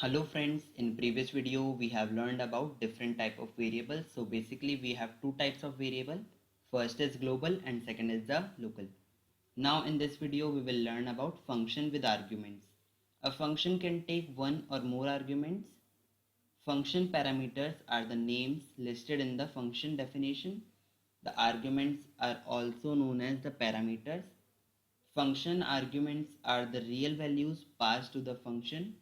Hello friends, in previous video we have learned about different type of variables. So basically we have two types of variable. First is global and second is the local. Now in this video we will learn about function with arguments. A function can take one or more arguments. Function parameters are the names listed in the function definition. The arguments are also known as the parameters. Function arguments are the real values passed to the function.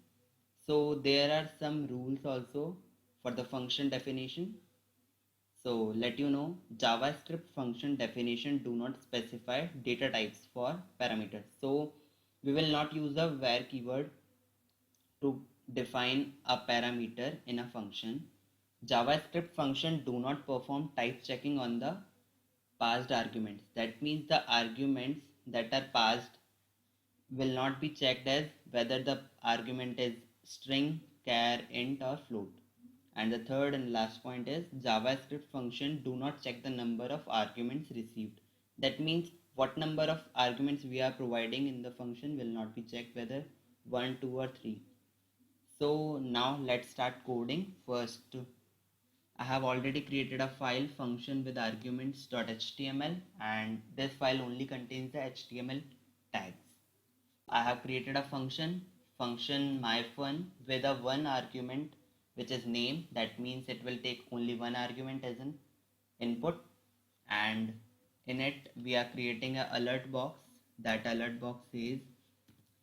So there are some rules also for the function definition. So let you know, JavaScript function definition do not specify data types for parameters. So we will not use the where keyword to define a parameter in a function. JavaScript function do not perform type checking on the passed arguments. That means the arguments that are passed will not be checked as whether the argument is string, char, int or float. And the third and last point is JavaScript function do not check the number of arguments received. That means what number of arguments we are providing in the function will not be checked whether 1, 2 or 3. So now let's start coding. First, I have already created a file function with arguments.html and this file only contains the HTML tags. I have created a function myFun with a one argument which is name. That means it will take only one argument as an input, and in it we are creating a alert box. That alert box says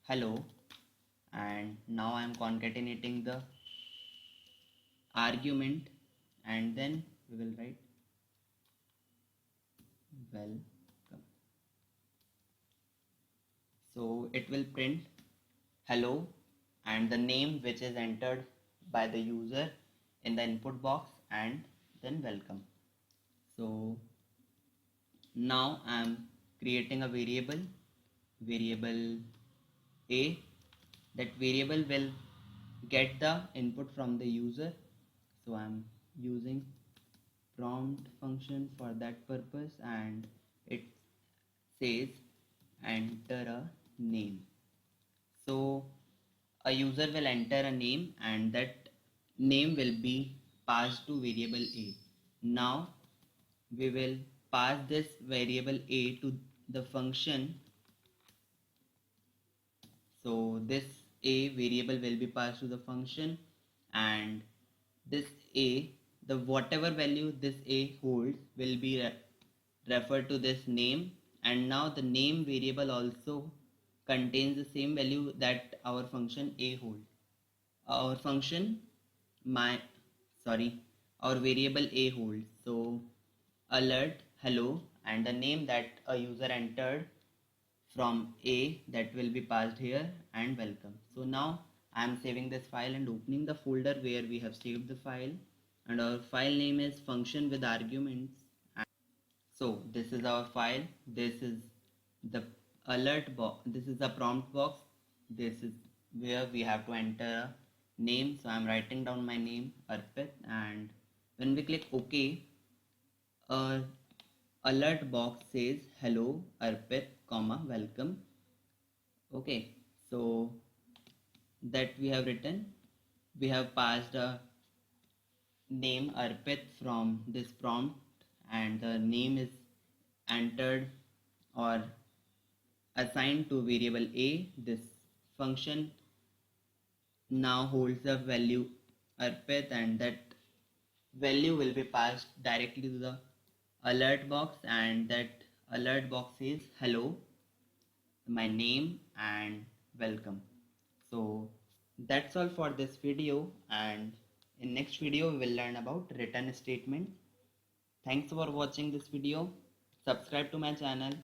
hello, and now I am concatenating the argument and then we will write welcome. So it will print hello and the name which is entered by the user in the input box and then welcome. So now I am creating a variable a. That variable will get the input from the user. So I am using prompt function for that purpose and it says enter a name. So a user will enter a name and that name will be passed to variable a. Now we will pass this variable a to the function. So this a variable will be passed to the function and this a, the whatever value this a holds will be referred to this name, and now the name variable also contains the same value that our function a holds. Our function our variable a holds. So alert hello and the name that a user entered from a, that will be passed here, and welcome. So now I am saving this file and opening the folder where we have saved the file, and our file name is function with arguments. So this is our file. This is the alert box. This is the prompt box. This is where we have to enter a name. So I'm writing down my name Arpit, and when we click OK, a alert box says hello Arpit, welcome. Okay, so that we have written, we have passed a name Arpit from this prompt and the name is entered or assigned to variable a. This function now holds the value Arpit and that value will be passed directly to the alert box, and that alert box says hello, my name and welcome. So that's all for this video, and in next video we will learn about return statement. Thanks for watching this video. Subscribe to my channel.